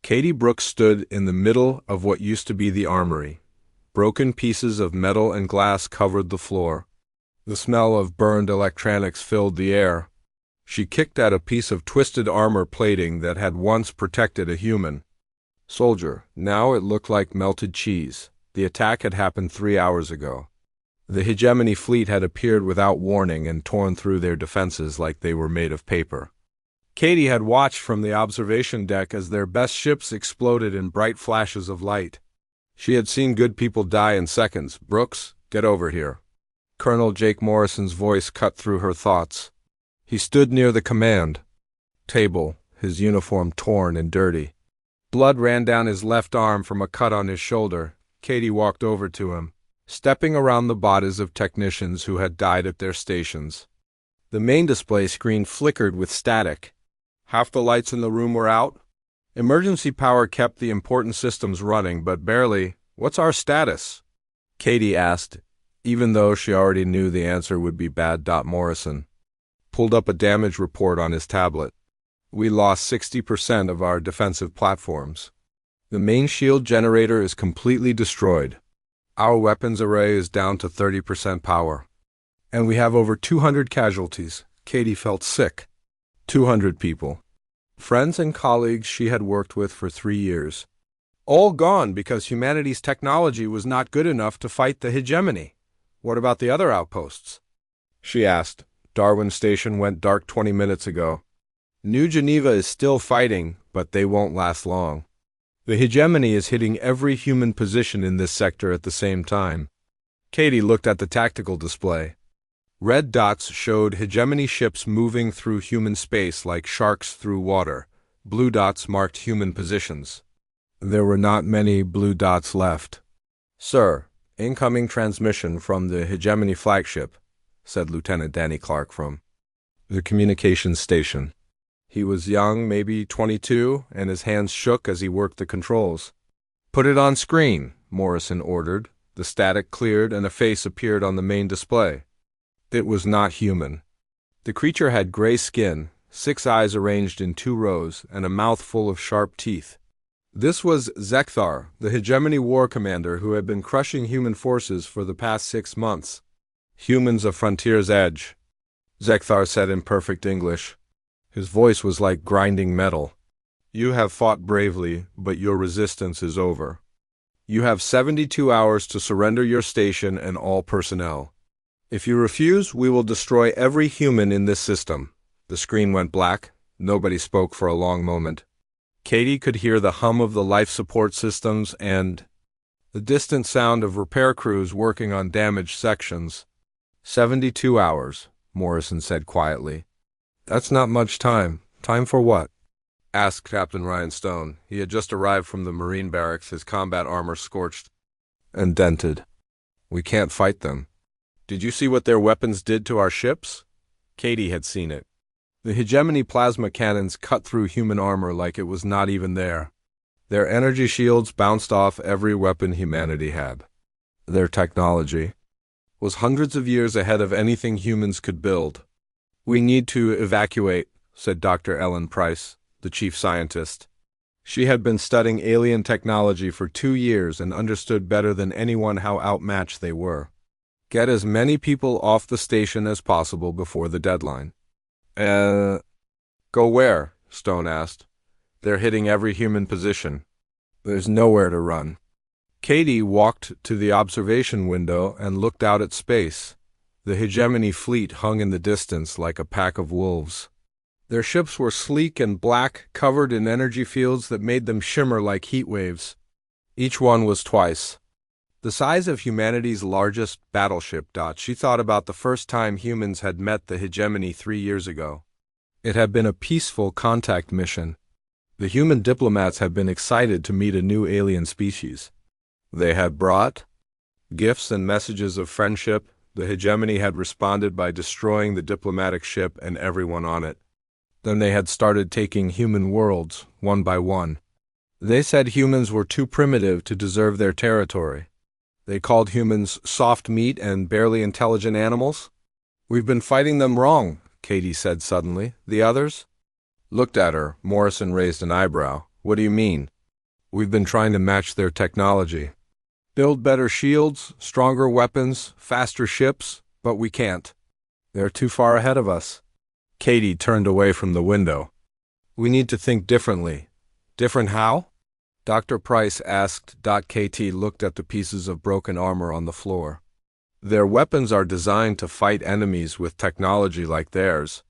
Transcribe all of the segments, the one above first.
Katie Brooks stood in the middle of what used to be the armory. Broken pieces of metal and glass covered the floor. The smell of burned electronics filled the air. She kicked at a piece of twisted armor plating that had once protected a human soldier. Now it looked like melted cheese. The attack had happened 3 hours ago. The hegemony fleet had appeared without warning and torn through their defenses like they were made of paper. Katie had watched from the observation deck as their best ships exploded in bright flashes of light. She had seen good people die in seconds. "Brooks, get over here." Colonel Jake Morrison's voice cut through her thoughts. He stood near the command table, his uniform torn and dirty. Blood ran down his left arm from a cut on his shoulder. Katie walked over to him, stepping around the bodies of technicians who had died at their stations. The main display screen flickered with static. Half the lights in the room were out. Emergency power kept the important systems running, but barely. "What's our status?" Katie asked, even though she already knew the answer would be bad. Morrison pulled up a damage report on his tablet. "We lost 60% of our defensive platforms. The main shield generator is completely destroyed. Our weapons array is down to 30% power. And we have over 200 casualties." Katie felt sick. 200 people. Friends and colleagues she had worked with for 3 years. All gone because humanity's technology was not good enough to fight the hegemony. "What about the other outposts?" she asked. "Darwin Station went dark 20 minutes ago. New Geneva is still fighting, but they won't last long. The hegemony is hitting every human position in this sector at the same time." Katie looked at the tactical display. Red dots showed hegemony ships moving through human space like sharks through water. Blue dots marked human positions. There were not many blue dots left. "Sir, incoming transmission from the hegemony flagship," said Lieutenant Danny Clark from the communications station. He was young, maybe 22, and his hands shook as he worked the controls. "Put it on screen," Morrison ordered. The static cleared and a face appeared on the main display. It was not human. The creature had gray skin, 6 eyes arranged in 2 rows, and a mouth full of sharp teeth. This was Zekthar, the hegemony war commander who had been crushing human forces for the past 6 months. "Humans of Frontier's Edge," Zekthar said in perfect English. His voice was like grinding metal. "You have fought bravely, but your resistance is over. You have 72 hours to surrender your station and all personnel. If you refuse, we will destroy every human in this system." The screen went black. Nobody spoke for a long moment. Katie could hear the hum of the life support systems and the distant sound of repair crews working on damaged sections. 72 hours, Morrison said quietly. "That's not much time." "Time for what?" asked Captain Ryan Stone. He had just arrived from the Marine barracks, his combat armor scorched and dented. "We can't fight them." "Did you see what their weapons did to our ships?" Katie had seen it. The hegemony plasma cannons cut through human armor like it was not even there. Their energy shields bounced off every weapon humanity had. Their technology was hundreds of years ahead of anything humans could build. "We need to evacuate," said Dr. Ellen Price, the chief scientist. She had been studying alien technology for 2 years and understood better than anyone how outmatched they were. "Get as many people off the station as possible before the deadline." Go where?" Stone asked. "They're hitting every human position. There's nowhere to run." Katie walked to the observation window and looked out at space. The hegemony fleet hung in the distance like a pack of wolves. Their ships were sleek and black, covered in energy fields that made them shimmer like heat waves. Each one was twice the size of humanity's largest battleship. She thought about the first time humans had met the hegemony 3 years ago. It had been a peaceful contact mission. The human diplomats had been excited to meet a new alien species. They had brought gifts and messages of friendship. The hegemony had responded by destroying the diplomatic ship and everyone on it. Then they had started taking human worlds, one by one. They said humans were too primitive to deserve their territory. They called humans soft meat and barely intelligent animals. "We've been fighting them wrong," Katie said suddenly. "The others?" Looked at her. Morrison raised an eyebrow. "What do you mean?" We've been trying to match their technology. Build better shields, stronger weapons, faster ships, but we can't. They're too far ahead of us. Katie turned away from the window. We need to think differently. Different how? Dr. Price asked. KT looked at the pieces of broken armor on the floor. Their weapons are designed to fight enemies with technology like theirs.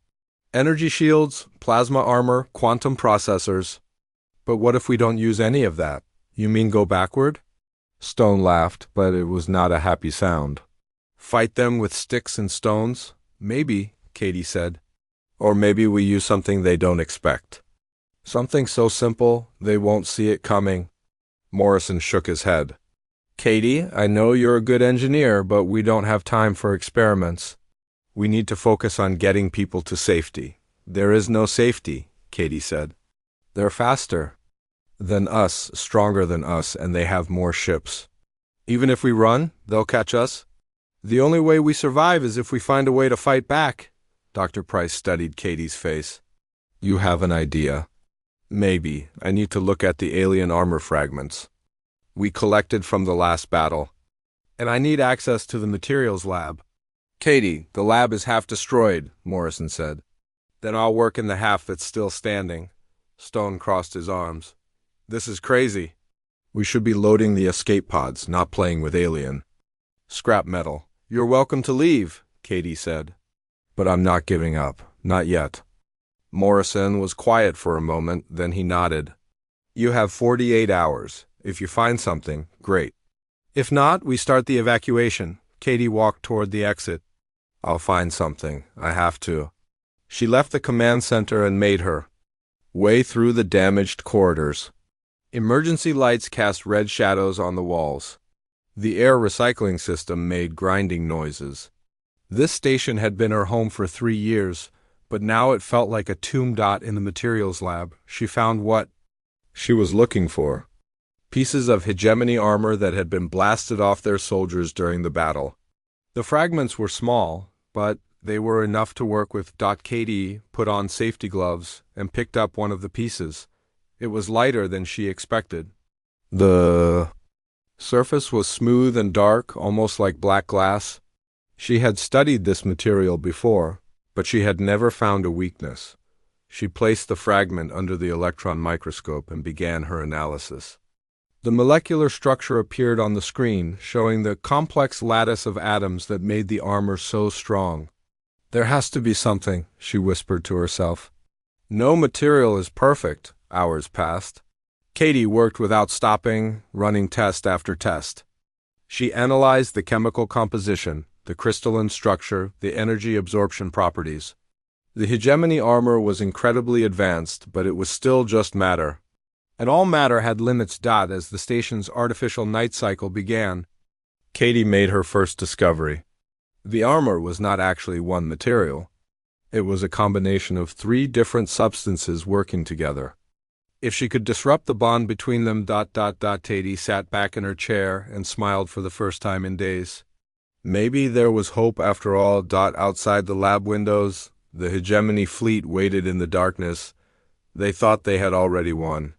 Energy shields, plasma armor, quantum processors. But what if we don't use any of that? You mean go backward? Stone laughed, but it was not a happy sound. Fight them with sticks and stones? Maybe, Katie said. Or maybe we use something they don't expect. Something so simple, they won't see it coming. Morrison shook his head. Katie, I know you're a good engineer, but we don't have time for experiments. We need to focus on getting people to safety. There is no safety, Katie said. They're faster than us, stronger than us, and they have more ships. Even if we run, they'll catch us. The only way we survive is if we find a way to fight back. Dr. Price studied Katie's face. You have an idea. Maybe. I need to look at the alien armor fragments we collected from the last battle. And I need access to the materials lab. Katie, the lab is half destroyed, Morrison said. Then I'll work in the half that's still standing. Stone crossed his arms. This is crazy. We should be loading the escape pods, not playing with alien. Scrap metal. You're welcome to leave, Katie said. But I'm not giving up. Not yet. Morrison was quiet for a moment, then he nodded. You have 48 hours. If you find something, great. If not, we start the evacuation. Katie walked toward the exit. I'll find something. I have to. She left the command center and made her way through the damaged corridors. Emergency lights cast red shadows on the walls. The air recycling system made grinding noises. This station had been her home for 3 years, but now it felt like a tomb. In the materials lab, she found what she was looking for. Pieces of hegemony armor that had been blasted off their soldiers during the battle. The fragments were small, but they were enough to work with. Katie put on safety gloves and picked up one of the pieces. It was lighter than she expected. The surface was smooth and dark, almost like black glass. She had studied this material before, but she had never found a weakness. She placed the fragment under the electron microscope and began her analysis. The molecular structure appeared on the screen, showing the complex lattice of atoms that made the armor so strong. There has to be something, she whispered to herself. No material is perfect. Hours passed. Katie worked without stopping, running test after test. She analyzed the chemical composition, the crystalline structure, the energy absorption properties. The hegemony armor was incredibly advanced, but it was still just matter. And all matter had limits. As the station's artificial night cycle began, Katie made her first discovery. The armor was not actually one material. It was a combination of 3 different substances working together. If she could disrupt the bond between them. Katie sat back in her chair and smiled for the first time in days. Maybe there was hope after all. Outside the lab windows, the hegemony fleet waited in the darkness. They thought they had already won.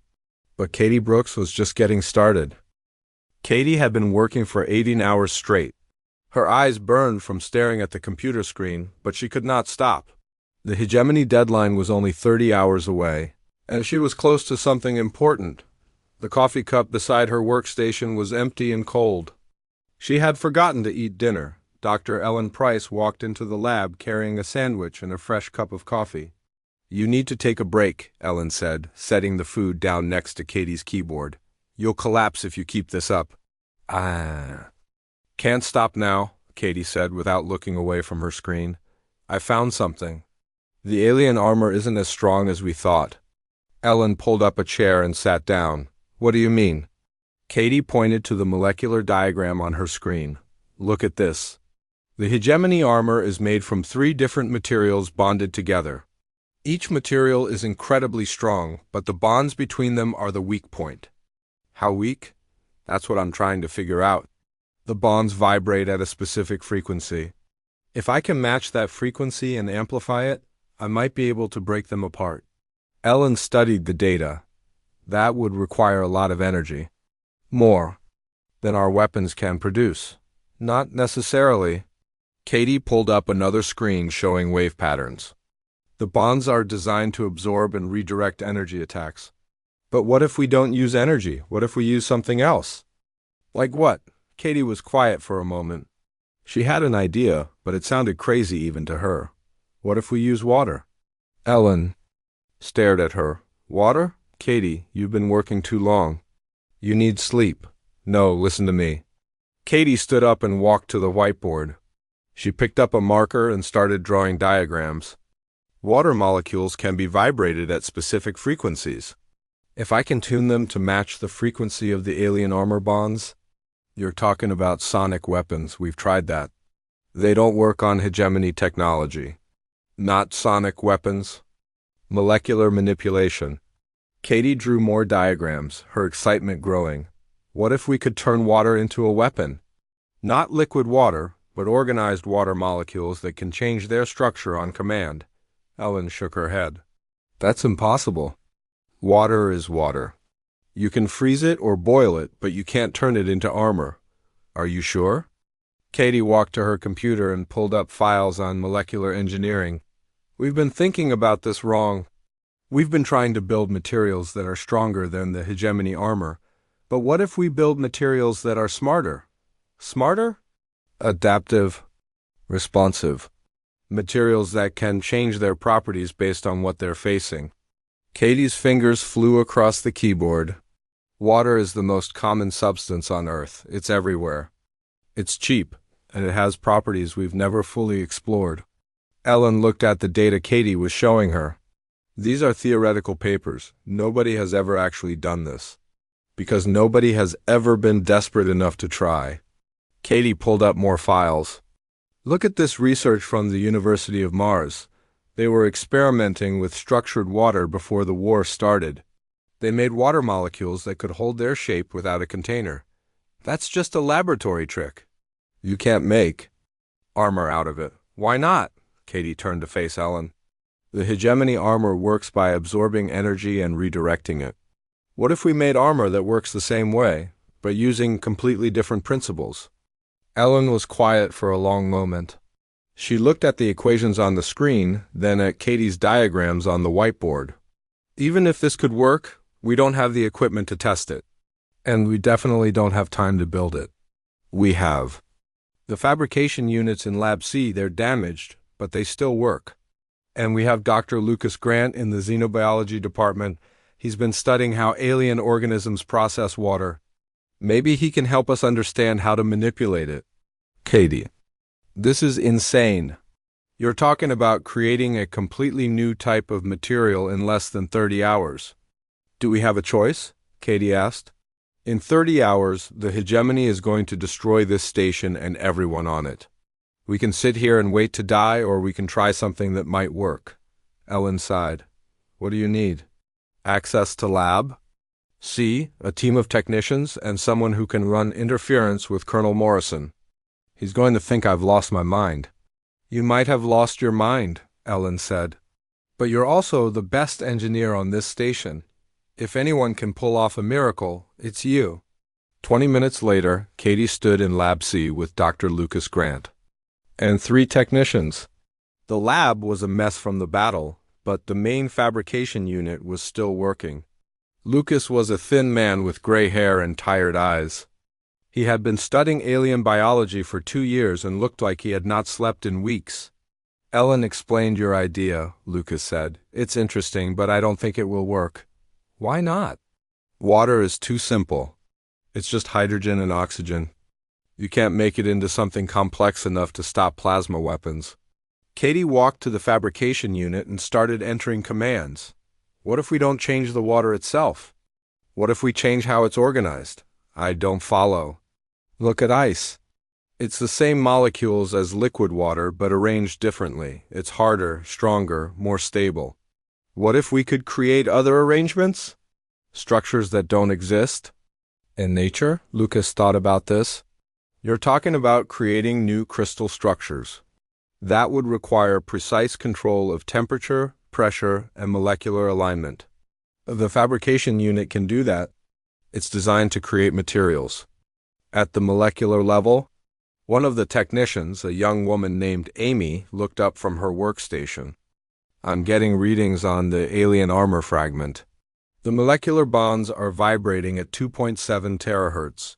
But Katie Brooks was just getting started. Katie had been working for 18 hours straight. Her eyes burned from staring at the computer screen, but she could not stop. The hegemony deadline was only 30 hours away, and she was close to something important. The coffee cup beside her workstation was empty and cold. She had forgotten to eat dinner. Dr. Ellen Price walked into the lab carrying a sandwich and a fresh cup of coffee. You need to take a break, Ellen said, setting the food down next to Katie's keyboard. You'll collapse if you keep this up. Can't stop now, Katie said without looking away from her screen. I found something. The alien armor isn't as strong as we thought. Ellen pulled up a chair and sat down. What do you mean? Katie pointed to the molecular diagram on her screen. Look at this. The hegemony armor is made from 3 different materials bonded together. Each material is incredibly strong, but the bonds between them are the weak point. How weak? That's what I'm trying to figure out. The bonds vibrate at a specific frequency. If I can match that frequency and amplify it, I might be able to break them apart. Ellen studied the data. That would require a lot of energy. More than our weapons can produce. Not necessarily. Katie pulled up another screen showing wave patterns. The bonds are designed to absorb and redirect energy attacks. But what if we don't use energy? What if we use something else? Like what? Katie was quiet for a moment. She had an idea, but it sounded crazy even to her. What if we use water? Ellen stared at her. Water? Katie, you've been working too long. You need sleep. No, listen to me. Katie stood up and walked to the whiteboard. She picked up a marker and started drawing diagrams. Water molecules can be vibrated at specific frequencies. If I can tune them to match the frequency of the alien armor bonds, you're talking about sonic weapons. We've tried that. They don't work on hegemony technology. Not sonic weapons. Molecular manipulation. Katie drew more diagrams, her excitement growing. What if we could turn water into a weapon? Not liquid water, but organized water molecules that can change their structure on command. Ellen shook her head. That's impossible. Water is water. You can freeze it or boil it, but you can't turn it into armor. Are you sure? Katie walked to her computer and pulled up files on molecular engineering. We've been thinking about this wrong. We've been trying to build materials that are stronger than the hegemony armor. But what if we build materials that are smarter? Smarter? Adaptive. Responsive. Materials that can change their properties based on what they're facing. Katie's fingers flew across the keyboard. Water is the most common substance on Earth. It's everywhere. It's cheap, and it has properties we've never fully explored. Ellen looked at the data Katie was showing her. These are theoretical papers. Nobody has ever actually done this. Because nobody has ever been desperate enough to try. Katie pulled up more files. Look at this research from the University of Mars. They were experimenting with structured water before the war started. They made water molecules that could hold their shape without a container. That's just a laboratory trick. You can't make armor out of it. Why not? Katie turned to face Ellen. The hegemony armor works by absorbing energy and redirecting it. What if we made armor that works the same way, but using completely different principles? Ellen was quiet for a long moment. She looked at the equations on the screen, then at Katie's diagrams on the whiteboard. Even if this could work, we don't have the equipment to test it. And we definitely don't have time to build it. We have. The fabrication units in Lab C, they're damaged, but they still work. And we have Dr. Lucas Grant in the xenobiology department. He's been studying how alien organisms process water. Maybe he can help us understand how to manipulate it. Katie, this is insane. You're talking about creating a completely new type of material in less than 30 hours. Do we have a choice? Katie asked. In 30 hours, the hegemony is going to destroy this station and everyone on it. We can sit here and wait to die, or we can try something that might work. Ellen sighed. What do you need? Access to lab? C, a team of technicians, and someone who can run interference with Colonel Morrison. He's going to think I've lost my mind. You might have lost your mind, Ellen said. But you're also the best engineer on this station. If anyone can pull off a miracle, it's you. 20 minutes later, Katie stood in Lab C with Dr. Lucas Grant. And 3 technicians. The lab was a mess from the battle, but the main fabrication unit was still working. Lucas was a thin man with gray hair and tired eyes. He had been studying alien biology for 2 years and looked like he had not slept in weeks. Ellen explained your idea, Lucas said. It's interesting, but I don't think it will work. Why not? Water is too simple. It's just hydrogen and oxygen. You can't make it into something complex enough to stop plasma weapons. Katie walked to the fabrication unit and started entering commands. What if we don't change the water itself? What if we change how it's organized? I don't follow. Look at ice. It's the same molecules as liquid water, but arranged differently. It's harder, stronger, more stable. What if we could create other arrangements? Structures that don't exist? In nature, Lucas thought about this. You're talking about creating new crystal structures. That would require precise control of temperature, pressure, and molecular alignment. The fabrication unit can do that. It's designed to create materials. At the molecular level, one of the technicians, a young woman named Amy, looked up from her workstation. I'm getting readings on the alien armor fragment. The molecular bonds are vibrating at 2.7 terahertz.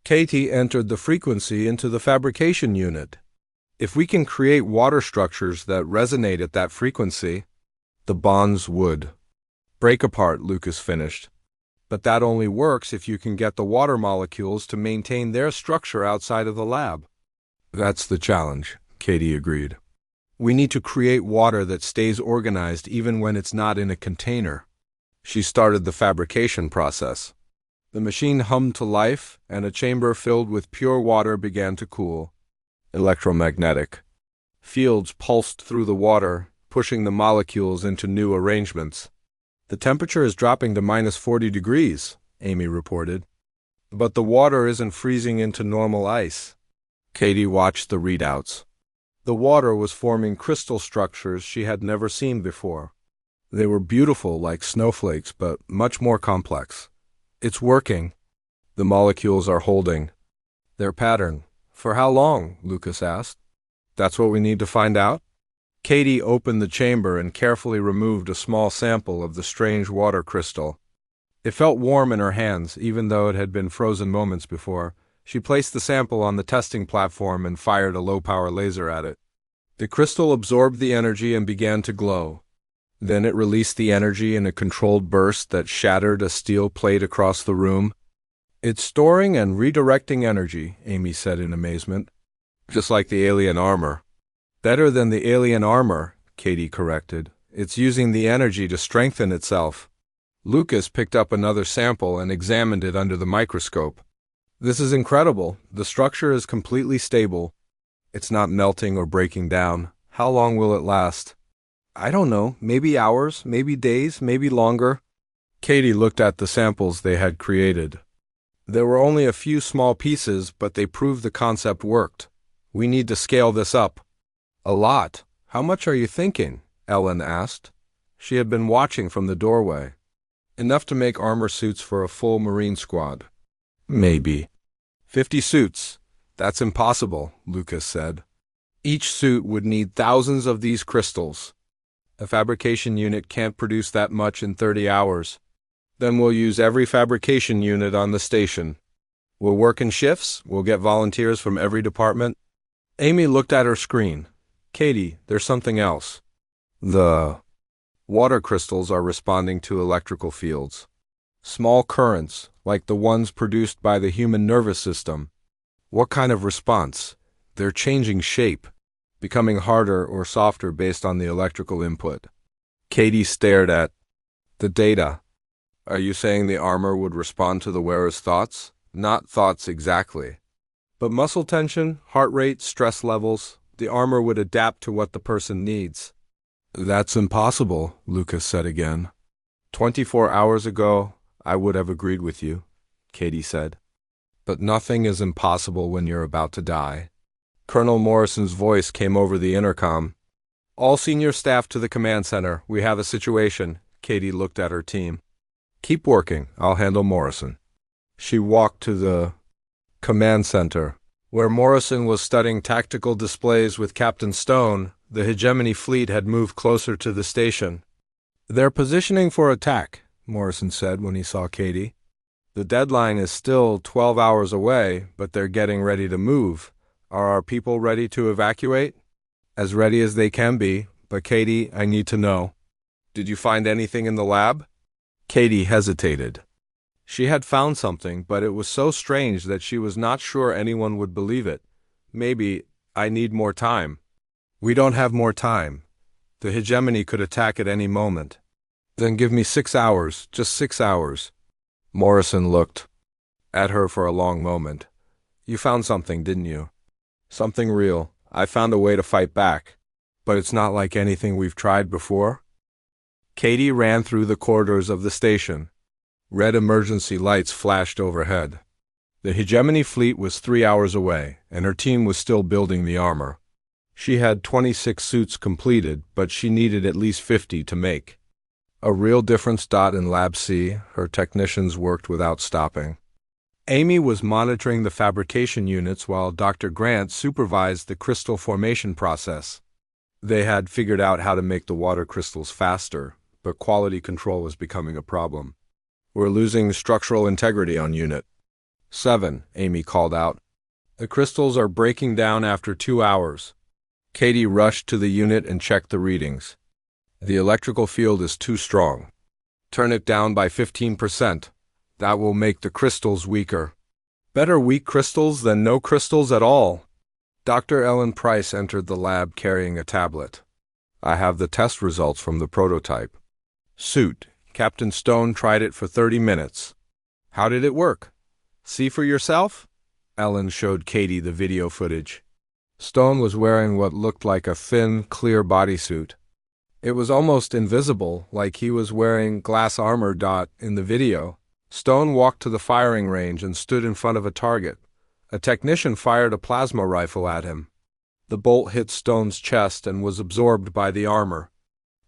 Katie entered the frequency into the fabrication unit. If we can create water structures that resonate at that frequency, the bonds would break apart, Lucas finished. But that only works if you can get the water molecules to maintain their structure outside of the lab. That's the challenge, Katie agreed. We need to create water that stays organized even when it's not in a container. She started the fabrication process. The machine hummed to life, and a chamber filled with pure water began to cool. Electromagnetic fields pulsed through the water, pushing the molecules into new arrangements. The temperature is dropping to minus 40 degrees, Amy reported. But the water isn't freezing into normal ice. Katie watched the readouts. The water was forming crystal structures she had never seen before. They were beautiful like snowflakes, but much more complex. It's working. The molecules are holding their pattern. For how long? Lucas asked. That's what we need to find out. Katie opened the chamber and carefully removed a small sample of the strange water crystal. It felt warm in her hands, even though it had been frozen moments before. She placed the sample on the testing platform and fired a low-power laser at it. The crystal absorbed the energy and began to glow. Then it released the energy in a controlled burst that shattered a steel plate across the room. It's storing and redirecting energy, Amy said in amazement. Just like the alien armor. Better than the alien armor, Katie corrected. It's using the energy to strengthen itself. Lucas picked up another sample and examined it under the microscope. This is incredible. The structure is completely stable. It's not melting or breaking down. How long will it last? I don't know. Maybe hours, maybe days, maybe longer. Katie looked at the samples they had created. There were only a few small pieces, but they proved the concept worked. We need to scale this up. A lot. How much are you thinking? Ellen asked. She had been watching from the doorway. Enough to make armor suits for a full Marine squad. Maybe. 50 suits. That's impossible, Lucas said. Each suit would need thousands of these crystals. A fabrication unit can't produce that much in 30 hours. Then we'll use every fabrication unit on the station. We'll work in shifts. We'll get volunteers from every department. Amy looked at her screen. Katie, there's something else. The water crystals are responding to electrical fields. Small currents, like the ones produced by the human nervous system. What kind of response? They're changing shape, becoming harder or softer based on the electrical input. Katie stared at the data. Are you saying the armor would respond to the wearer's thoughts? Not thoughts exactly. But muscle tension, heart rate, stress levels, the armor would adapt to what the person needs. That's impossible, Lucas said again. 24 hours ago, I would have agreed with you, Katie said. But nothing is impossible when you're about to die. Colonel Morrison's voice came over the intercom. All senior staff to the command center. We have a situation. Katie looked at her team. Keep working. I'll handle Morrison. She walked to the command center, where Morrison was studying tactical displays with Captain Stone. The hegemony fleet had moved closer to the station. They're positioning for attack, Morrison said when he saw Katie. The deadline is still 12 hours away, but they're getting ready to move. Are our people ready to evacuate? As ready as they can be, but Katie, I need to know. Did you find anything in the lab? Katie hesitated. She had found something, but it was so strange that she was not sure anyone would believe it. Maybe, I need more time. We don't have more time. The hegemony could attack at any moment. Then give me 6 hours, just 6 hours. Morrison looked at her for a long moment. You found something, didn't you? Something real. I found a way to fight back. But it's not like anything we've tried before. Katie ran through the corridors of the station. Red emergency lights flashed overhead. The hegemony fleet was 3 hours away, and her team was still building the armor. She had 26 suits completed, but she needed at least 50 to make. A real difference. In Lab C, her technicians worked without stopping. Amy was monitoring the fabrication units while Dr. Grant supervised the crystal formation process. They had figured out how to make the water crystals faster, but quality control was becoming a problem. We're losing structural integrity on Unit 7, Amy called out. The crystals are breaking down after 2 hours. Katie rushed to the unit and checked the readings. The electrical field is too strong. Turn it down by 15%. That will make the crystals weaker. Better weak crystals than no crystals at all. Dr. Ellen Price entered the lab carrying a tablet. I have the test results from the prototype. Suit. Captain Stone tried it for 30 minutes. How did it work? See for yourself? Ellen showed Katie the video footage. Stone was wearing what looked like a thin, clear bodysuit. It was almost invisible, like he was wearing glass armor. In the video, Stone walked to the firing range and stood in front of a target. A technician fired a plasma rifle at him. The bolt hit Stone's chest and was absorbed by the armor.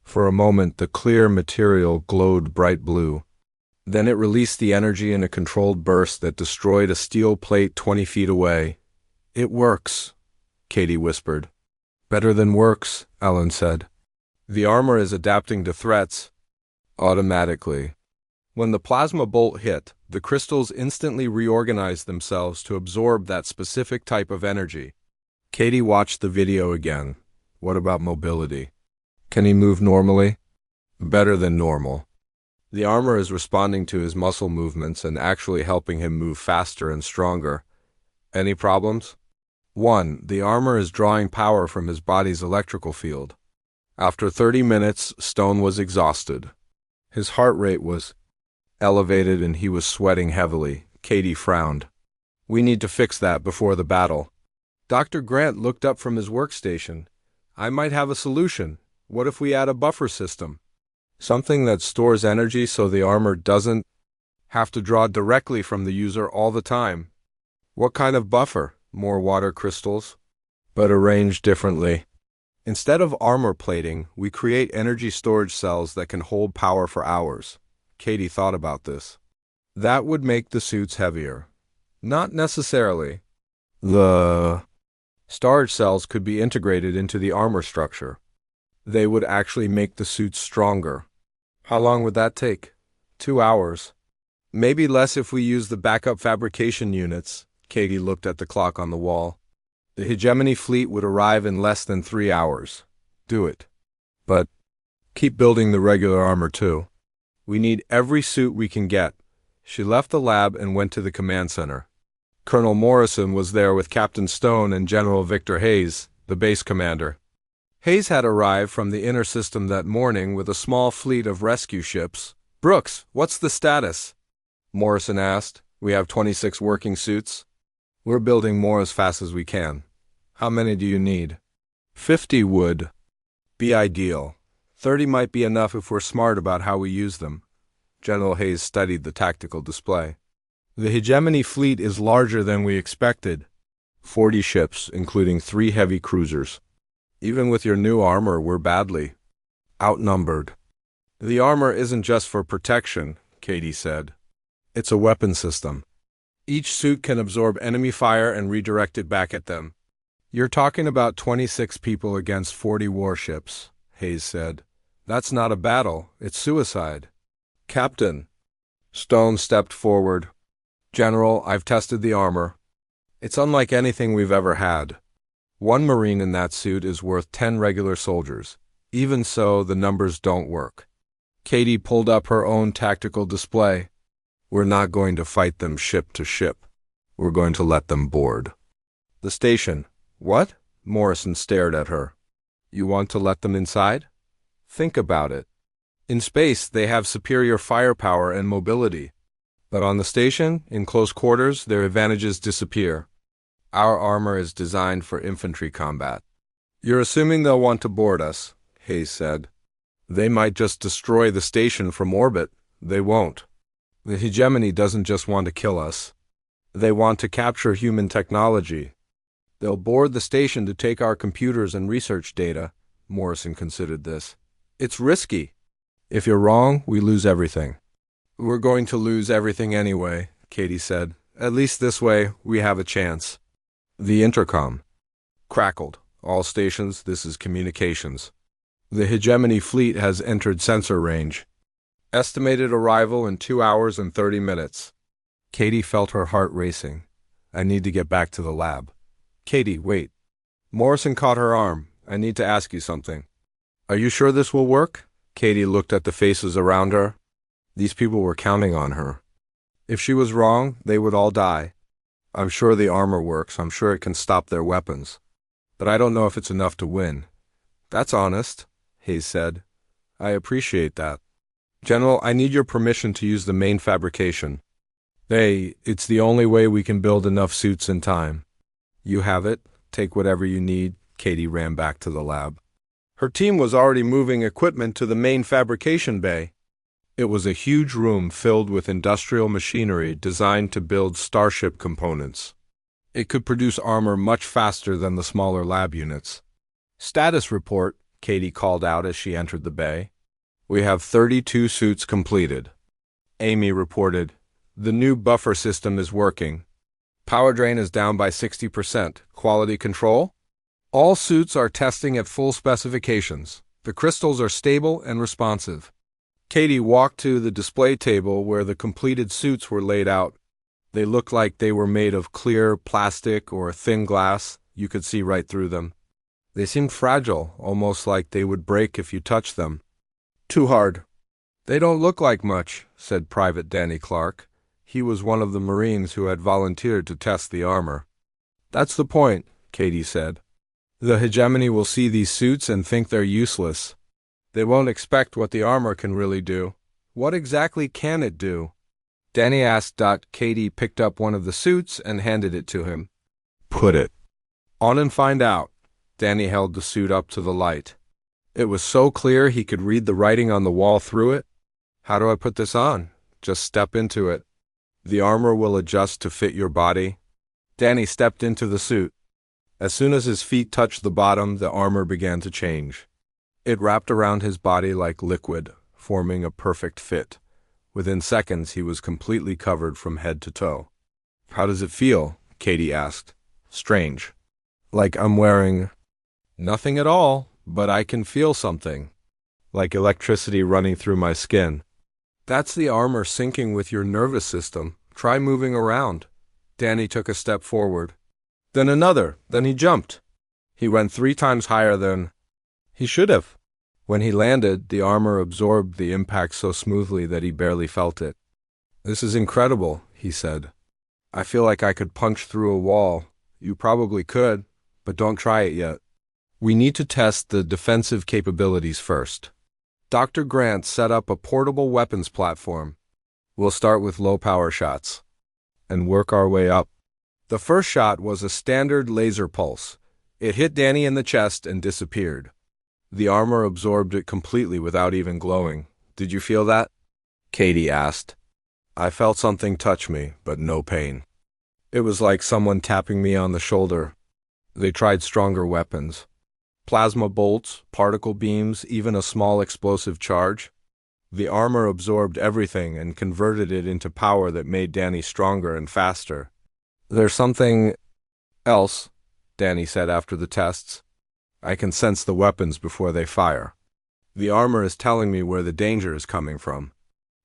For a moment, the clear material glowed bright blue. Then it released the energy in a controlled burst that destroyed a steel plate 20 feet away. It works, Katie whispered. Better than works, Ellen said. The armor is adapting to threats automatically. When the plasma bolt hit, the crystals instantly reorganized themselves to absorb that specific type of energy. Katie watched the video again. What about mobility? Can he move normally? Better than normal. The armor is responding to his muscle movements and actually helping him move faster and stronger. Any problems? 1. The armor is drawing power from his body's electrical field. After 30 minutes, Stone was exhausted. His heart rate was elevated and he was sweating heavily. Katie frowned. We need to fix that before the battle. Dr. Grant looked up from his workstation. I might have a solution. What if we add a buffer system? Something that stores energy so the armor doesn't have to draw directly from the user all the time. What kind of buffer? More water crystals? But arranged differently. Instead of armor plating, we create energy storage cells that can hold power for hours. Katie thought about this. That would make the suits heavier. Not necessarily. The storage cells could be integrated into the armor structure. They would actually make the suits stronger. How long would that take? 2 hours. Maybe less if we use the backup fabrication units. Katie looked at the clock on the wall. The hegemony fleet would arrive in less than 3 hours. Do it. But keep building the regular armor too. We need every suit we can get. She left the lab and went to the command center. Colonel Morrison was there with Captain Stone and General Victor Hayes, the base commander. Hayes had arrived from the inner system that morning with a small fleet of rescue ships. Brooks, what's the status? Morrison asked. We have 26 working suits. We're building more as fast as we can. How many do you need? 50 would be ideal. 30 might be enough if we're smart about how we use them. General Hayes studied the tactical display. The hegemony fleet is larger than we expected. 40 ships, including 3 heavy cruisers. Even with your new armor, we're badly outnumbered. The armor isn't just for protection, Katie said. It's a weapon system. Each suit can absorb enemy fire and redirect it back at them. You're talking about 26 people against 40 warships, Hayes said. That's not a battle, it's suicide. Captain. Stone stepped forward. General, I've tested the armor. It's unlike anything we've ever had. 1 Marine in that suit is worth 10 regular soldiers. Even so, the numbers don't work. Katie pulled up her own tactical display. We're not going to fight them ship to ship. We're going to let them board. The station. What? Morrison stared at her. You want to let them inside? Think about it. In space, they have superior firepower and mobility. But on the station, in close quarters, their advantages disappear. Our armor is designed for infantry combat. You're assuming they'll want to board us, Hayes said. They might just destroy the station from orbit. They won't. The hegemony doesn't just want to kill us. They want to capture human technology. They'll board the station to take our computers and research data. Morrison considered this. It's risky. If you're wrong, we lose everything. We're going to lose everything anyway, Katie said. At least this way, we have a chance. The intercom crackled. All stations, this is communications. The Hegemony fleet has entered sensor range. Estimated arrival in 2 hours and 30 minutes. Katie felt her heart racing. I need to get back to the lab. Katie, wait. Morrison caught her arm. I need to ask you something. Are you sure this will work? Katie looked at the faces around her. These people were counting on her. If she was wrong, they would all die. I'm sure the armor works. I'm sure it can stop their weapons. But I don't know if it's enough to win. That's honest, Hayes said. I appreciate that. General, I need your permission to use the main fabrication. It's the only way we can build enough suits in time. You have it. Take whatever you need. Katie ran back to the lab. Her team was already moving equipment to the main fabrication bay. It was a huge room filled with industrial machinery designed to build starship components. It could produce armor much faster than the smaller lab units. Status report, Katie called out as she entered the bay. We have 32 suits completed. Amy reported, the new buffer system is working. Power drain is down by 60%. Quality control? All suits are testing at full specifications. The crystals are stable and responsive. Katie walked to the display table where the completed suits were laid out. They looked like they were made of clear plastic or thin glass. You could see right through them. They seemed fragile, almost like they would break if you touched them. Too hard. They don't look like much, said Private Danny Clark. He was one of the Marines who had volunteered to test the armor. That's the point, Katie said. The Hegemony will see these suits and think they're useless. They won't expect what the armor can really do. What exactly can it do? Danny asked. Katie picked up one of the suits and handed it to him. Put it on and find out. Danny held the suit up to the light. It was so clear he could read the writing on the wall through it. How do I put this on? Just step into it. The armor will adjust to fit your body. Danny stepped into the suit. As soon as his feet touched the bottom, the armor began to change. It wrapped around his body like liquid, forming a perfect fit. Within seconds, he was completely covered from head to toe. How does it feel? Katie asked. Strange. Like I'm wearing nothing at all, but I can feel something. Like electricity running through my skin. That's the armor syncing with your nervous system. Try moving around. Danny took a step forward. Then another. Then he jumped. He went 3 times higher than he should have. When he landed, the armor absorbed the impact so smoothly that he barely felt it. This is incredible, he said. I feel like I could punch through a wall. You probably could, but don't try it yet. We need to test the defensive capabilities first. Dr. Grant set up a portable weapons platform. We'll start with low-power shots and work our way up. The first shot was a standard laser pulse. It hit Danny in the chest and disappeared. The armor absorbed it completely without even glowing. Did you feel that? Katie asked. I felt something touch me, but no pain. It was like someone tapping me on the shoulder. They tried stronger weapons. Plasma bolts, particle beams, even a small explosive charge. The armor absorbed everything and converted it into power that made Danny stronger and faster. There's something else, Danny said after the tests. I can sense the weapons before they fire. The armor is telling me where the danger is coming from.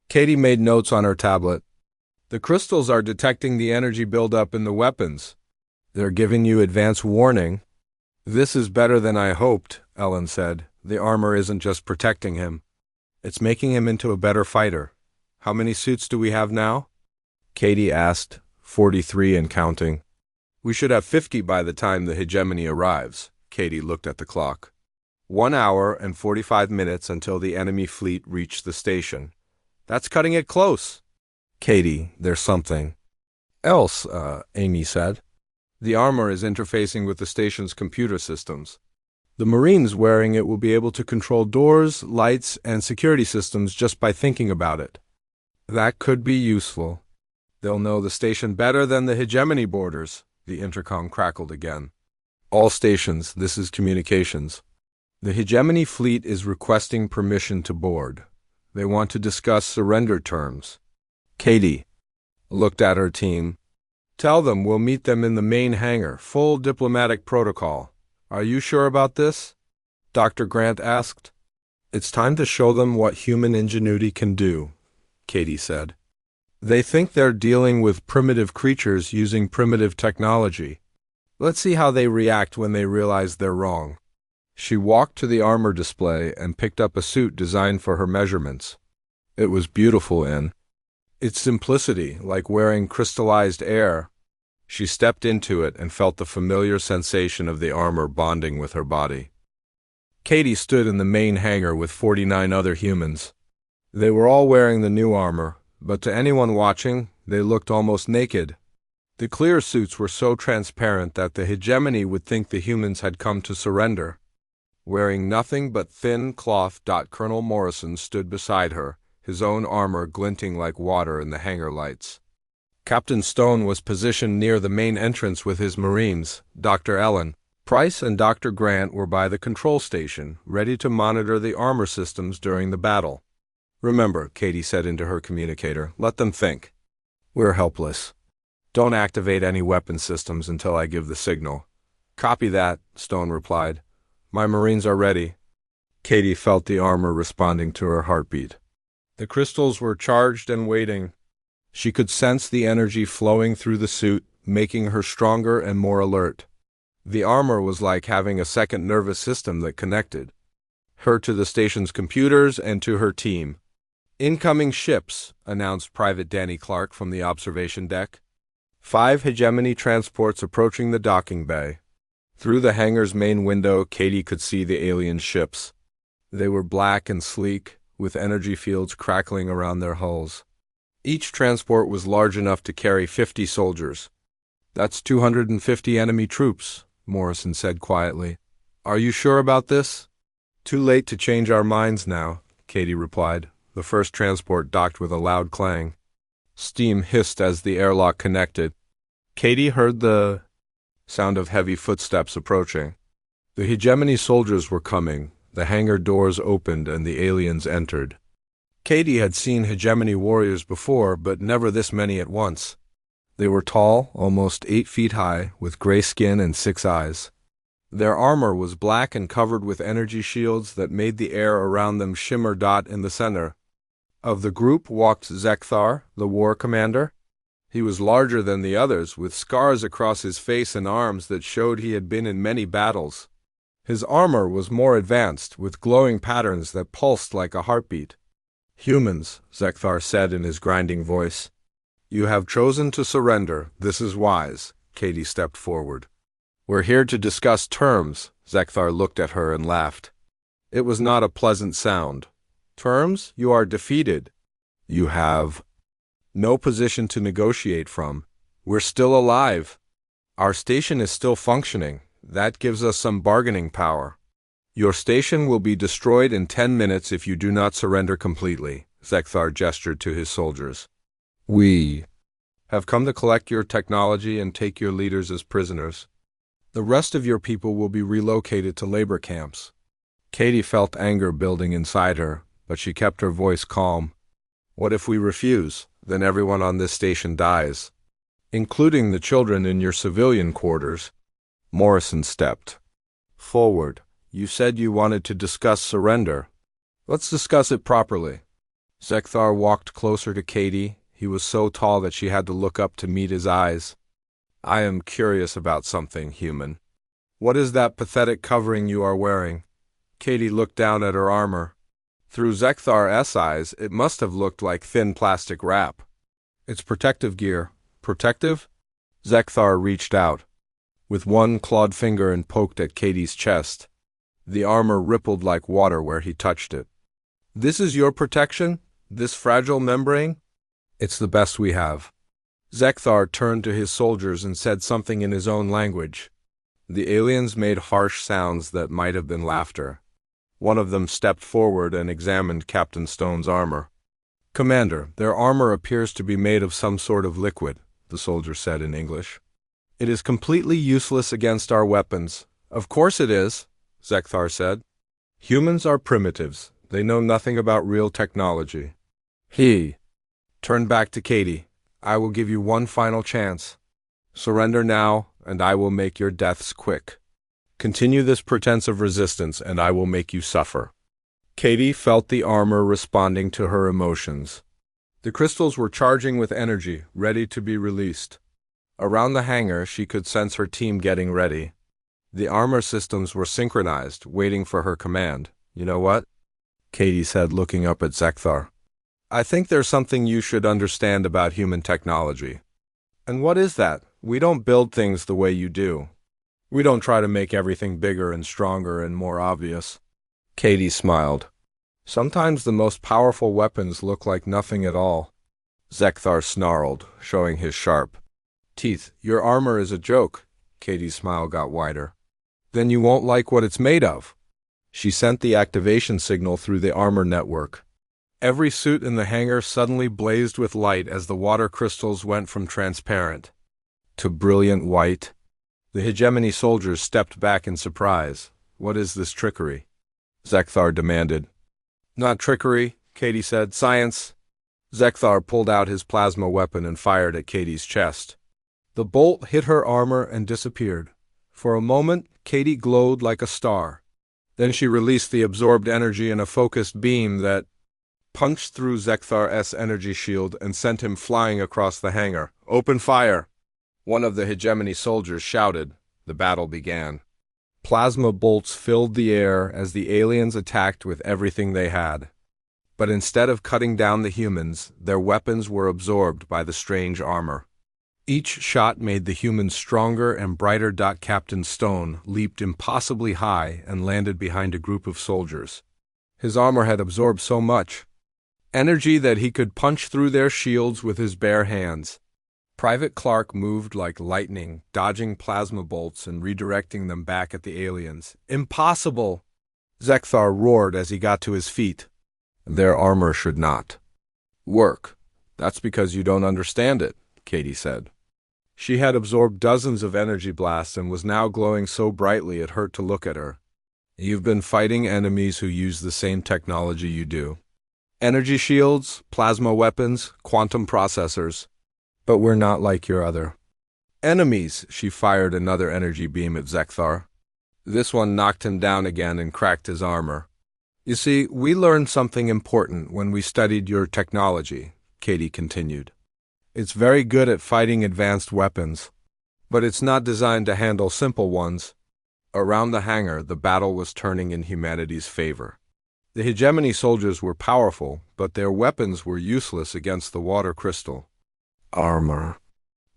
Katie made notes on her tablet. The crystals are detecting the energy buildup in the weapons. They're giving you advance warning. This is better than I hoped, Ellen said. The armor isn't just protecting him. It's making him into a better fighter. How many suits do we have now? Katie asked. 43 and counting. We should have 50 by the time the Hegemony arrives. Katie looked at the clock. 1 hour and 45 minutes until the enemy fleet reached the station. That's cutting it close. Katie, there's something else, Amy said. The armor is interfacing with the station's computer systems. The Marines wearing it will be able to control doors, lights, and security systems just by thinking about it. That could be useful. They'll know the station better than the Hegemony borders. The intercom crackled again. All stations, this is communications. The Hegemony fleet is requesting permission to board. They want to discuss surrender terms. Katie looked at her team. Tell them we'll meet them in the main hangar, full diplomatic protocol. Are you sure about this? Dr. Grant asked. It's time to show them what human ingenuity can do, Katie said. They think they're dealing with primitive creatures using primitive technology. Let's see how they react when they realize they're wrong. She walked to the armor display and picked up a suit designed for her measurements. It was beautiful in its simplicity, like wearing crystallized air. She stepped into it and felt the familiar sensation of the armor bonding with her body. Katie stood in the main hangar with 49 other humans. They were all wearing the new armor, but to anyone watching, they looked almost naked. The clear suits were so transparent that the hegemony would think the humans had come to surrender. Wearing nothing but thin cloth, Colonel Morrison stood beside her, his own armor glinting like water in the hangar lights. Captain Stone was positioned near the main entrance with his Marines. Dr. Ellen, Price, and Dr. Grant were by the control station, ready to monitor the armor systems during the battle. Remember, Katie said into her communicator, let them think. We're helpless. Don't activate any weapon systems until I give the signal. Copy that, Stone replied. My Marines are ready. Katie felt the armor responding to her heartbeat. The crystals were charged and waiting. She could sense the energy flowing through the suit, making her stronger and more alert. The armor was like having a second nervous system that connected her to the station's computers and to her team. Incoming ships, announced Private Danny Clark from the observation deck. 5 hegemony transports approaching the docking bay. Through the hangar's main window, Katie could see the alien ships. They were black and sleek, with energy fields crackling around their hulls. Each transport was large enough to carry 50 soldiers. That's 250 enemy troops, Morrison said quietly. Are you sure about this? Too late to change our minds now, Katie replied. The first transport docked with a loud clang. Steam hissed as the airlock connected. Katie heard the sound of heavy footsteps approaching. The hegemony soldiers were coming. The hangar doors opened and the aliens entered. Katie had seen hegemony warriors before, but never this many at once. They were tall, almost 8 feet high, with gray skin and 6 eyes. Their armor was black and covered with energy shields that made the air around them shimmer. In the center of the group walked Zekthar, the war commander. He was larger than the others, with scars across his face and arms that showed he had been in many battles. His armor was more advanced, with glowing patterns that pulsed like a heartbeat. Humans, Zekthar said in his grinding voice. You have chosen to surrender. This is wise. Katie stepped forward. We're here to discuss terms. Zekthar looked at her and laughed. It was not a pleasant sound. Terms? You are defeated. You have no position to negotiate from. We're still alive. Our station is still functioning. That gives us some bargaining power. Your station will be destroyed in 10 minutes if you do not surrender completely, Zekthar gestured to his soldiers. We have come to collect your technology and take your leaders as prisoners. The rest of your people will be relocated to labor camps. Katie felt anger building inside her, but she kept her voice calm. What if we refuse? Then everyone on this station dies, including the children in your civilian quarters. Morrison stepped forward. You said you wanted to discuss surrender. Let's discuss it properly. Zekthar walked closer to Katie. He was so tall that she had to look up to meet his eyes. I am curious about something, human. What is that pathetic covering you are wearing? Katie looked down at her armor. Through Zekthar's eyes, it must have looked like thin plastic wrap. It's protective gear. Protective? Zekthar reached out with one clawed finger and poked at Katie's chest. The armor rippled like water where he touched it. This is your protection? This fragile membrane? It's the best we have. Zekthar turned to his soldiers and said something in his own language. The aliens made harsh sounds that might have been laughter. One of them stepped forward and examined Captain Stone's armor. Commander, their armor appears to be made of some sort of liquid, the soldier said in English. It is completely useless against our weapons. Of course it is, Zekthar said. Humans are primitives. They know nothing about real technology. He turned back to Katie. I will give you one final chance. Surrender now, and I will make your deaths quick. Continue this pretense of resistance, and I will make you suffer. Katie felt the armor responding to her emotions. The crystals were charging with energy, ready to be released. Around the hangar, she could sense her team getting ready. The armor systems were synchronized, waiting for her command. You know what? Katie said, looking up at Zekthar. I think there's something you should understand about human technology. And what is that? We don't build things the way you do. We don't try to make everything bigger and stronger and more obvious. Katie smiled. Sometimes the most powerful weapons look like nothing at all. Zekthar snarled, showing his sharp teeth. Your armor is a joke. Katie's smile got wider. Then you won't like what it's made of. She sent the activation signal through the armor network. Every suit in the hangar suddenly blazed with light as the water crystals went from transparent to brilliant white. The hegemony soldiers stepped back in surprise. What is this trickery? Zekthar demanded. Not trickery, Katie said. Science. Zekthar pulled out his plasma weapon and fired at Katie's chest. The bolt hit her armor and disappeared. For a moment, Katie glowed like a star. Then she released the absorbed energy in a focused beam that punched through Zekthar's energy shield and sent him flying across the hangar. Open fire! One of the hegemony soldiers shouted. The battle began. Plasma bolts filled the air as the aliens attacked with everything they had. But instead of cutting down the humans, their weapons were absorbed by the strange armor. Each shot made the humans stronger and brighter. Captain Stone leaped impossibly high and landed behind a group of soldiers. His armor had absorbed so much energy that he could punch through their shields with his bare hands. Private Clark moved like lightning, dodging plasma bolts and redirecting them back at the aliens. Impossible! Zekthar roared as he got to his feet. Their armor should not work. That's because you don't understand it, Katie said. She had absorbed dozens of energy blasts and was now glowing so brightly it hurt to look at her. You've been fighting enemies who use the same technology you do. Energy shields, plasma weapons, quantum processors. But we're not like your other enemies. She fired another energy beam at Zekthar. This one knocked him down again and cracked his armor. You see, we learned something important when we studied your technology, Katie continued. It's very good at fighting advanced weapons, but it's not designed to handle simple ones. Around the hangar, the battle was turning in humanity's favor. The hegemony soldiers were powerful, but their weapons were useless against the water crystal armor.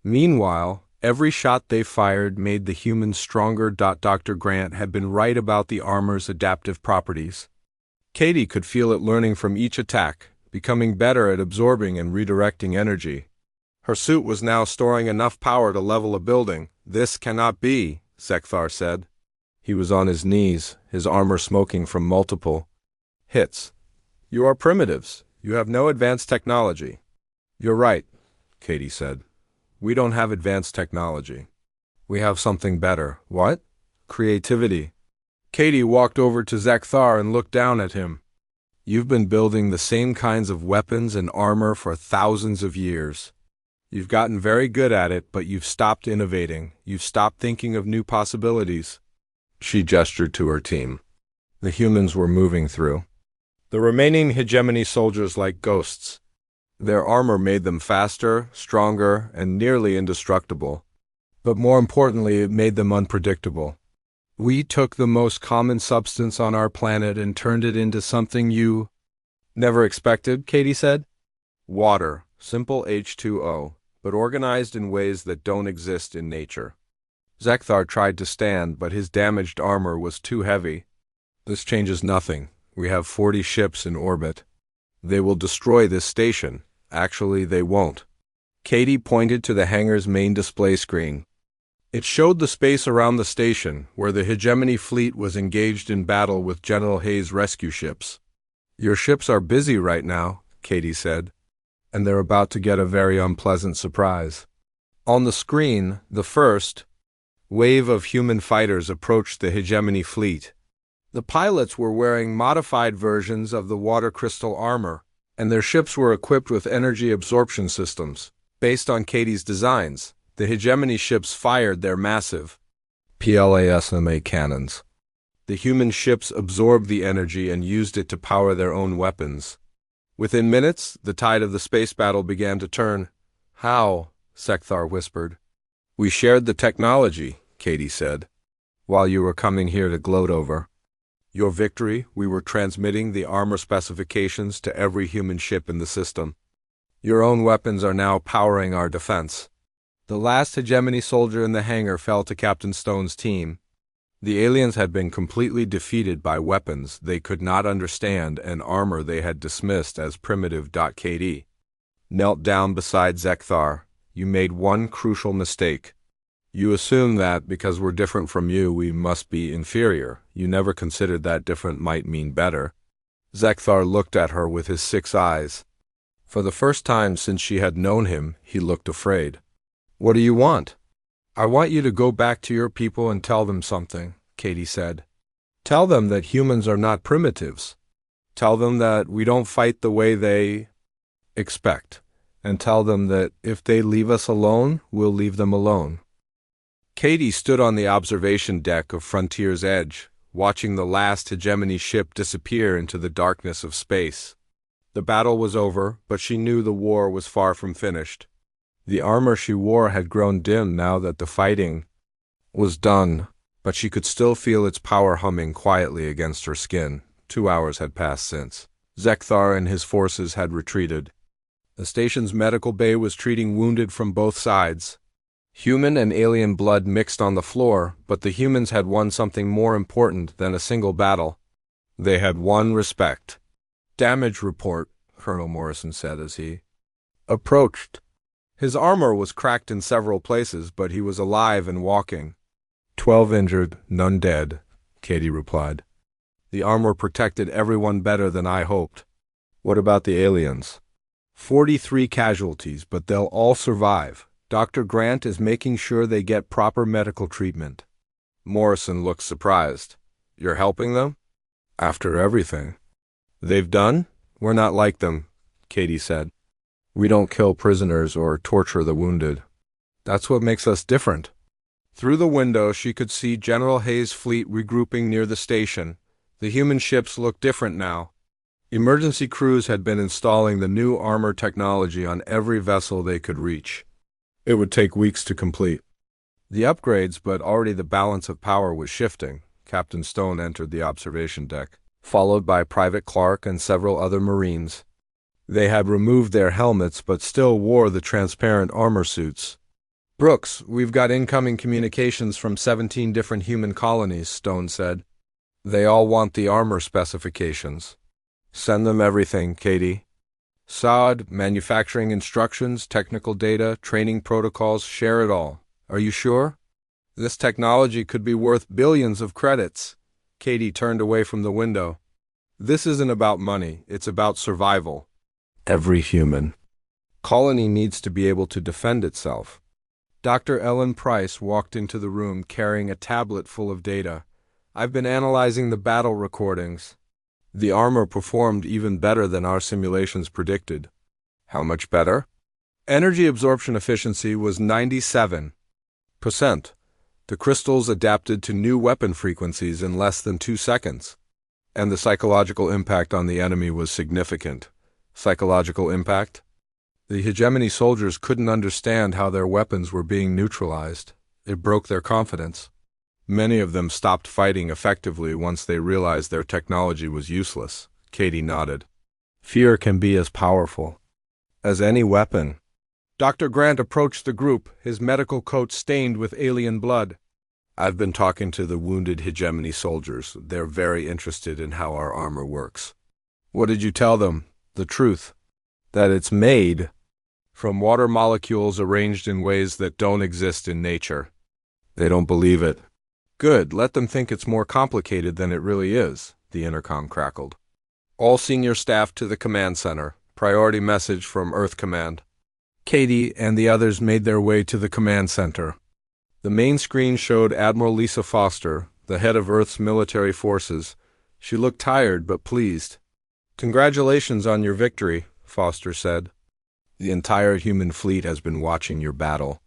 Meanwhile, every shot they fired made the humans stronger. Dr. Grant had been right about the armor's adaptive properties. Katie could feel it learning from each attack, becoming better at absorbing and redirecting energy. Her suit was now storing enough power to level a building. This cannot be, Zekthar said. He was on his knees, his armor smoking from multiple hits. You are primitives. You have no advanced technology. You're right, Katie said. We don't have advanced technology. We have something better. What? Creativity. Katie walked over to Zekthar and looked down at him. You've been building the same kinds of weapons and armor for thousands of years. You've gotten very good at it, but you've stopped innovating. You've stopped thinking of new possibilities. She gestured to her team. The humans were moving through. The remaining hegemony soldiers like ghosts. Their armor made them faster, stronger, and nearly indestructible. But more importantly, it made them unpredictable. We took the most common substance on our planet and turned it into something you never expected, Katie said. Water, simple H2O, but organized in ways that don't exist in nature. Zekthar tried to stand, but his damaged armor was too heavy. This changes nothing. We have 40 ships in orbit. They will destroy this station. Actually, they won't. Katie pointed to the hangar's main display screen. It showed the space around the station, where the hegemony fleet was engaged in battle with General Hayes' rescue ships. Your ships are busy right now, Katie said, and they're about to get a very unpleasant surprise. On the screen, the first wave of human fighters approached the hegemony fleet. The pilots were wearing modified versions of the water crystal armor, and their ships were equipped with energy absorption systems. Based on Katie's designs, the hegemony ships fired their massive PLASMA cannons. The human ships absorbed the energy and used it to power their own weapons. Within minutes, the tide of the space battle began to turn. How? Sekthar whispered. We shared the technology, Katie said, while you were coming here to gloat over your victory. We were transmitting the armor specifications to every human ship in the system. Your own weapons are now powering our defense. The last hegemony soldier in the hangar fell to Captain Stone's team. The aliens had been completely defeated by weapons they could not understand and armor they had dismissed as primitive. KD knelt down beside Sekthar. You made one crucial mistake. You assume that because we're different from you, we must be inferior. You never considered that different might mean better. Sekthar looked at her with his 6 eyes. For the first time since she had known him, he looked afraid. What do you want? I want you to go back to your people and tell them something, Katie said. Tell them that humans are not primitives. Tell them that we don't fight the way they expect. And tell them that if they leave us alone, we'll leave them alone. Katie stood on the observation deck of Frontier's Edge, watching the last hegemony ship disappear into the darkness of space. The battle was over, but she knew the war was far from finished. The armor she wore had grown dim now that the fighting was done, but she could still feel its power humming quietly against her skin. 2 hours had passed since Sekthar and his forces had retreated. The station's medical bay was treating wounded from both sides. Human and alien blood mixed on the floor, but the humans had won something more important than a single battle. They had won respect. Damage report, Colonel Morrison said as he approached. His armor was cracked in several places, but he was alive and walking. 12 injured, none dead, Katie replied. The armor protected everyone better than I hoped. What about the aliens? 43 casualties, but they'll all survive. Dr. Grant is making sure they get proper medical treatment. Morrison looked surprised. You're helping them? After everything they've done? We're not like them, Katie said. We don't kill prisoners or torture the wounded. That's what makes us different. Through the window, she could see General Hayes' fleet regrouping near the station. The human ships looked different now. Emergency crews had been installing the new armor technology on every vessel they could reach. It would take weeks to complete the upgrades, but already the balance of power was shifting. Captain Stone entered the observation deck, followed by Private Clark and several other Marines. They had removed their helmets but still wore the transparent armor suits. Brooks, we've got incoming communications from 17 different human colonies, Stone said. They all want the armor specifications. Send them everything, Katie. Saad, manufacturing instructions, technical data, training protocols, share it all. Are you sure? This technology could be worth billions of credits. Katie turned away from the window. This isn't about money, it's about survival. Every human colony needs to be able to defend itself. Dr. Ellen Price walked into the room carrying a tablet full of data. I've been analyzing the battle recordings. The armor performed even better than our simulations predicted. How much better? Energy absorption efficiency was 97%. The crystals adapted to new weapon frequencies in less than 2 seconds. And the psychological impact on the enemy was significant. Psychological impact? The hegemony soldiers couldn't understand how their weapons were being neutralized. It broke their confidence. Many of them stopped fighting effectively once they realized their technology was useless. Katie nodded. Fear can be as powerful as any weapon. Dr. Grant approached the group, his medical coat stained with alien blood. I've been talking to the wounded hegemony soldiers. They're very interested in how our armor works. What did you tell them? The truth. That it's made from water molecules arranged in ways that don't exist in nature. They don't believe it. Good, let them think it's more complicated than it really is, the intercom crackled. All senior staff to the command center. Priority message from Earth Command. Katie and the others made their way to the command center. The main screen showed Admiral Lisa Foster, the head of Earth's military forces, She looked tired but pleased. "Congratulations on your victory," Foster said. "The entire human fleet has been watching your battle.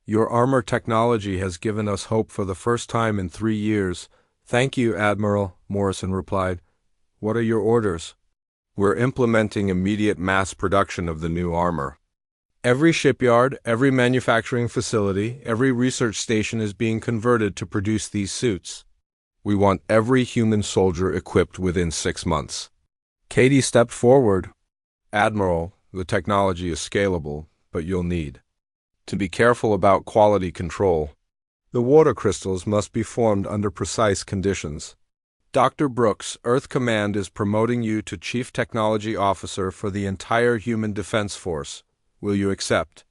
Your armor technology has given us hope for the first time in 3 years." "Thank you, Admiral," Morrison replied. "What are your orders?" "We're implementing immediate mass production of the new armor. Every shipyard, every manufacturing facility, every research station is being converted to produce these suits. We want every human soldier equipped within 6 months." Katie stepped forward. "Admiral, the technology is scalable, but you'll need to be careful about quality control. The water crystals must be formed under precise conditions. Dr. Brooks, Earth Command is promoting you to Chief Technology Officer for the entire Human Defense Force. Will you accept?"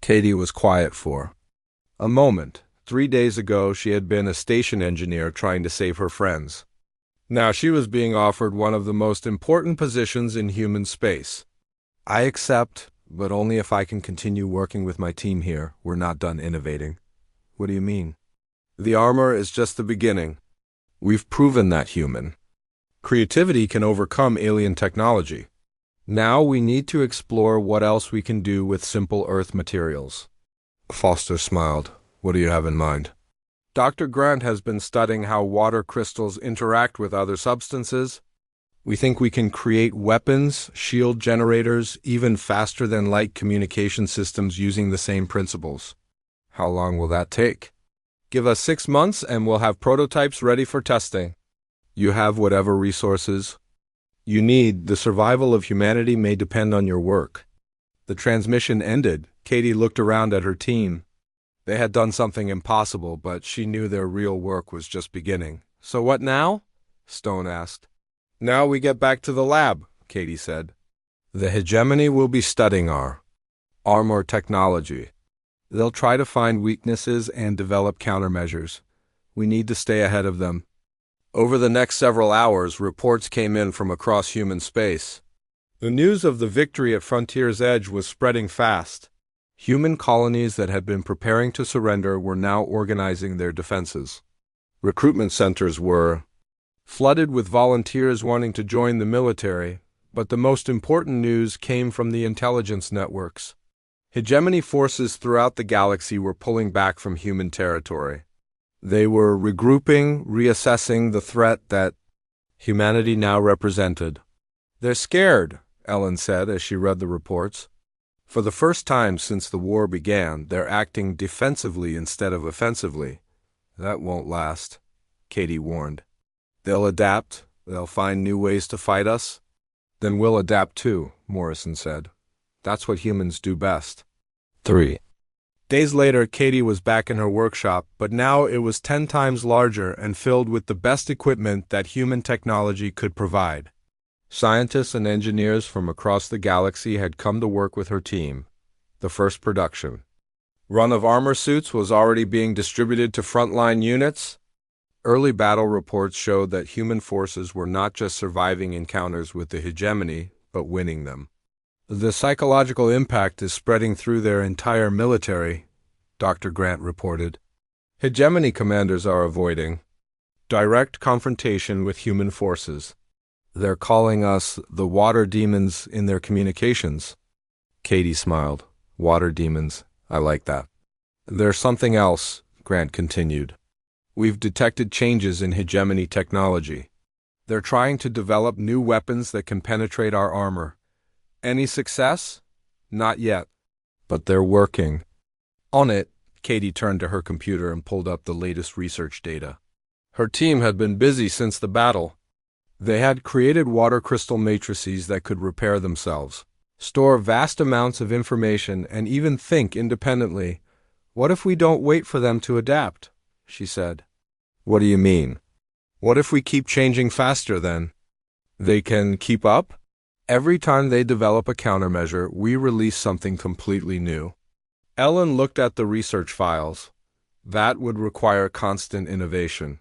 Katie was quiet for a moment. 3 days ago, she had been a station engineer trying to save her friends. Now she was being offered one of the most important positions in human space. "I accept, but only if I can continue working with my team here. We're not done innovating." "What do you mean?" "The armor is just the beginning. We've proven that human creativity can overcome alien technology. Now we need to explore what else we can do with simple Earth materials." Foster smiled. "What do you have in mind?" "Dr. Grant has been studying how water crystals interact with other substances. We think we can create weapons, shield generators, even faster than light communication systems using the same principles." "How long will that take?" "Give us 6 months and we'll have prototypes ready for testing." "You have whatever resources you need. The survival of humanity may depend on your work." The transmission ended. Katie looked around at her team. They had done something impossible, but she knew their real work was just beginning. "So what now?" Stone asked. "Now we get back to the lab," Katie said. "The hegemony will be studying our armor technology. They'll try to find weaknesses and develop countermeasures. We need to stay ahead of them." Over the next several hours, reports came in from across human space. The news of the victory at Frontier's Edge was spreading fast. Human colonies that had been preparing to surrender were now organizing their defenses. Recruitment centers were flooded with volunteers wanting to join the military, but the most important news came from the intelligence networks. Hegemony forces throughout the galaxy were pulling back from human territory. They were regrouping, reassessing the threat that humanity now represented. "They're scared," Ellen said as she read the reports. "For the first time since the war began, they're acting defensively instead of offensively." "That won't last," Katie warned. "They'll adapt. They'll find new ways to fight us." "Then we'll adapt too," Morrison said. "That's what humans do best." 3 days later, Katie was back in her workshop, but now it was 10 times larger and filled with the best equipment that human technology could provide. Scientists and engineers from across the galaxy had come to work with her team. The first production run of armor suits was already being distributed to frontline units. Early battle reports showed that human forces were not just surviving encounters with the hegemony, but winning them. "The psychological impact is spreading through their entire military," Dr. Grant reported. "Hegemony commanders are avoiding direct confrontation with human forces. They're calling us the water demons in their communications." Katie smiled. "Water demons. I like that." "There's something else," Grant continued. "We've detected changes in hegemony technology. They're trying to develop new weapons that can penetrate our armor. Any success? Not yet. But they're working on it." Katie turned to her computer and pulled up the latest research data. Her team had been busy since the battle. They had created water crystal matrices that could repair themselves, store vast amounts of information, and even think independently. "What if we don't wait for them to adapt?" she said. "What do you mean?" "What if we keep changing faster then? They can keep up? Every time they develop a countermeasure, we release something completely new." Ellen looked at the research files. "That would require constant innovation.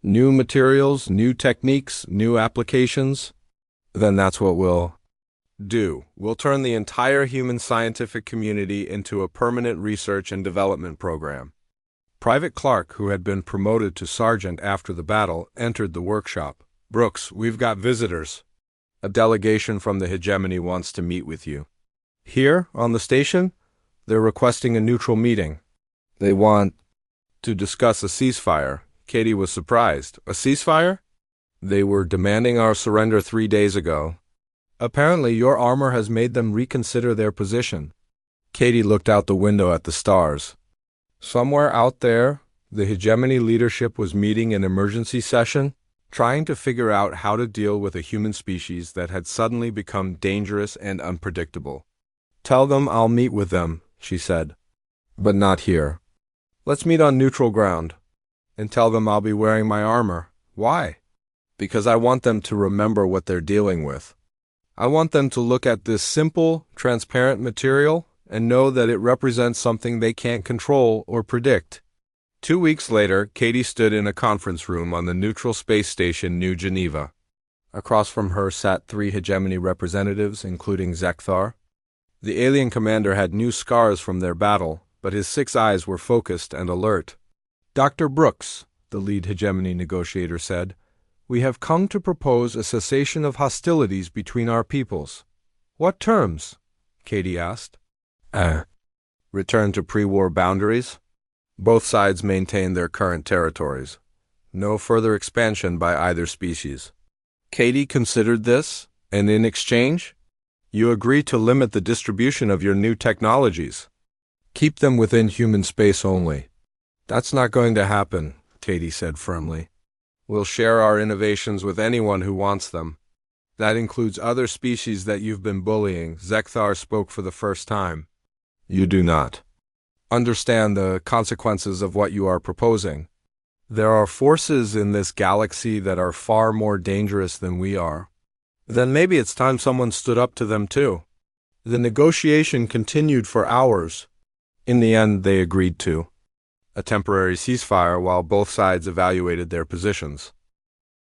New materials, new techniques, new applications." "Then that's what we'll do. We'll turn the entire human scientific community into a permanent research and development program." Private Clark, who had been promoted to sergeant after the battle, entered the workshop. Brooks, we've got visitors. A delegation from the hegemony wants to meet with you. Here, on the station, they're requesting a neutral meeting. They want to discuss a ceasefire. Katie was surprised. A ceasefire? They were demanding our surrender 3 days ago. Apparently, your armor has made them reconsider their position. Katie looked out the window at the stars. Somewhere out there, the hegemony leadership was meeting an emergency session, trying to figure out how to deal with a human species that had suddenly become dangerous and unpredictable. Tell them I'll meet with them, she said. But not here. Let's meet on neutral ground. And tell them I'll be wearing my armor. Why? Because I want them to remember what they're dealing with. I want them to look at this simple, transparent material and know that it represents something they can't control or predict. 2 weeks later, Katie stood in a conference room on the neutral space station New Geneva. Across from her sat 3 hegemony representatives, including Zekthar. The alien commander had new scars from their battle, but his 6 eyes were focused and alert. Dr. Brooks, the lead hegemony negotiator said, we have come to propose a cessation of hostilities between our peoples. What terms? Katie asked. Return to pre-war boundaries. Both sides maintain their current territories. No further expansion by either species. Katie considered this, and in exchange, you agree to limit the distribution of your new technologies. Keep them within human space only. That's not going to happen, Katie said firmly. We'll share our innovations with anyone who wants them. That includes other species that you've been bullying. Zekthar spoke for the first time. You do not understand the consequences of what you are proposing. There are forces in this galaxy that are far more dangerous than we are. Then maybe it's time someone stood up to them too. The negotiation continued for hours. In the end, they agreed to a temporary ceasefire while both sides evaluated their positions.